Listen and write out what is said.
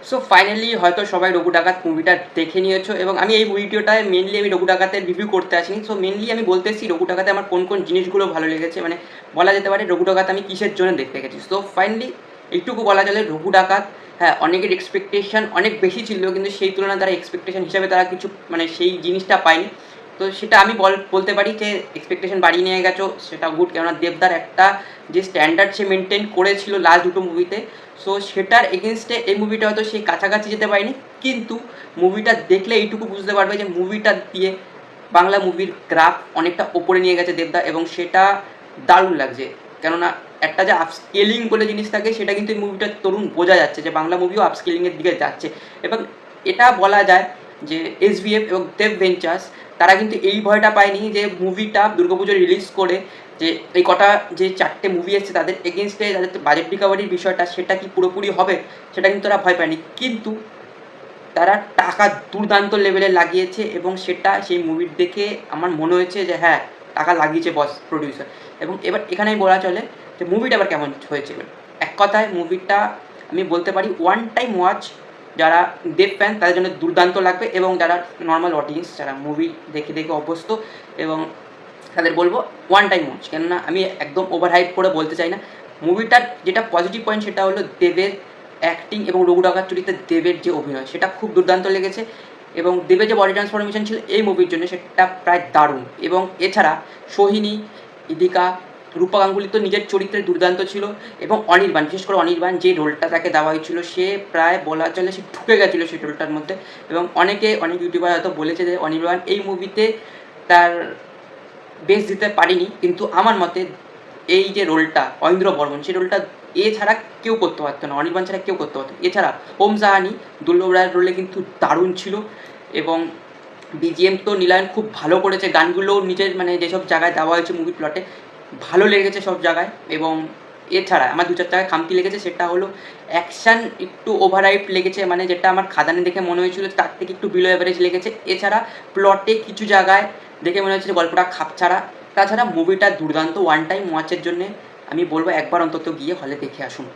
So finally হয়তো সবাই রঘু ডাকাত মুভিটা দেখে নিয়েছো, এবং আমি এই ভিডিওটায় মেনলি আমি রঘু ডাকাতের রিভিউ করতে আসিনি। সো মেনলি আমি বলতে এসেছি রঘু ডাকাতে আমার কোন কোন জিনিসগুলো ভালো লেগেছে, মানে বলা যেতে পারে রঘু ডাকাত আমি কিসের জন্য দেখতে গেছি। সো ফাইনালি এইটুকু বলা চলে, রঘু ডাকাত হ্যাঁ অনেকের এক্সপেকটেশন অনেক বেশি ছিল, কিন্তু সেই তুলনায় তারা এক্সপেকটেশন হিসাবে তারা কিছু মানে সেই জিনিসটা পায়নি। তো সেটা আমি বলতে পারি যে এক্সপেকটেশন বাড়িয়ে নিয়ে গেছো, সেটা গুড। কেননা দেবদার একটা যে স্ট্যান্ডার্ড সে মেনটেন করেছিল লাস্ট দুটো মুভিতে, সো সেটার এগেনস্টে এই মুভিটা হয়তো সেই কাছাকাছি যেতে পারেনি, কিন্তু মুভিটা দেখলে এইটুকু বুঝতে পারবে যে মুভিটা দিয়ে বাংলা মুভির গ্রাফ অনেকটা ওপরে নিয়ে গেছে দেবদা, এবং সেটা দারুণ লাগছে। কেননা একটা যে আপস্কেলিং বলে জিনিস থাকে, সেটা কিন্তু এই মুভিটার তরুণ বোঝা যাচ্ছে যে বাংলা মুভিও আপস্কেলিংয়ের দিকে যাচ্ছে। এবং এটা বলা যায় যে এসভিএফ এবং দেব ভেঞ্চার্স তারা কিন্তু এই ভয়টা পায়নি যে মুভিটা দুর্গাপুজো রিলিজ করে যে এই কটা যে চারটে মুভি এসছে তাদের এগেনস্টে তাদের বাজেট রিকভারির বিষয়টা সেটা কি পুরোপুরি হবে, সেটা কিন্তু তারা ভয় পায়নি। কিন্তু তারা টাকা দুর্দান্ত লেভেলে লাগিয়েছে, এবং সেটা সেই মুভির দেখে আমার মনে হয়েছে যে হ্যাঁ টাকা লাগিয়েছে বস প্রডিউসার। এবং এবার এখানেই বলা চলে যে মুভিটা আবার কেমন হয়েছে। এক কথায় মুভিটা আমি বলতে পারি ওয়ান টাইম ওয়াচ, যারা দেব ফ্যান তাদের জন্য দুর্দান্ত লাগবে, এবং যারা নর্মাল অডিয়েন্স যারা মুভি দেখে দেখে অভ্যস্ত, এবং তাদের বলবো ওয়ান টাইম ওয়াচ। কেননা আমি একদম ওভার হাইপ করে বলতে চাই না। মুভিটার যেটা পজিটিভ পয়েন্ট সেটা হলো দেবের অ্যাক্টিং, এবং রঘু ডাকাত চরিত্রে দেবের যে অভিনয় সেটা খুব দুর্দান্ত লেগেছে, এবং দেবের যে বডি ট্রান্সফরমেশন ছিল এই মুভির জন্য সেটা প্রায় দারুণ। এবং এছাড়া সোহিনী, ইদিকা, রূপা গাঙ্গুলি তো নিজের চরিত্রে দুর্দান্ত ছিল, এবং অনির্বাণ, বিশেষ করে অনির্বাণ যে রোলটা তাকে দেওয়া হয়েছিল সে প্রায় বলা চলে সে ঢুকে গেছিলো সেই রোলটার মধ্যে। এবং অনেক ইউটিউবার হয়তো বলেছে যে অনির্বাণ এই মুভিতে তার বেস্ট দিতে পারিনি, কিন্তু আমার মতে এই যে রোলটা অরিন্দ্র বর্মন সেই রোলটা এছাড়া কেউ করতে পারতো না, অনির্বাণ ছাড়া কেউ করতে পারতো। এছাড়া ওম সাহানি দুর্লভ রায়ের রোলে কিন্তু দারুণ ছিল, এবং বিজিএম তো নীলায়ন খুব ভালো করেছে, গানগুলো নিজের মানে যেসব জায়গায় দেওয়া হয়েছে মুভি প্লটে ভালো লেগেছে সব জায়গায়। এবং এছাড়া আমার দু চার জায়গায় খামতি লেগেছে, সেটা হলো অ্যাকশান একটু ওভারহাইপ লেগেছে, মানে যেটা আমার খাদানে দেখে মনে হয়েছিল তার থেকে একটু বিলো অ্যাভারেজ লেগেছে। এছাড়া প্লটে কিছু জায়গায় দেখে মনে হচ্ছে যে গল্পটা খাপছাড়া। তাছাড়া মুভিটা দুর্দান্ত, ওয়ান টাইম ওয়াচের জন্যে আমি বলবো একবার অন্তত গিয়ে হলে দেখে আসুন।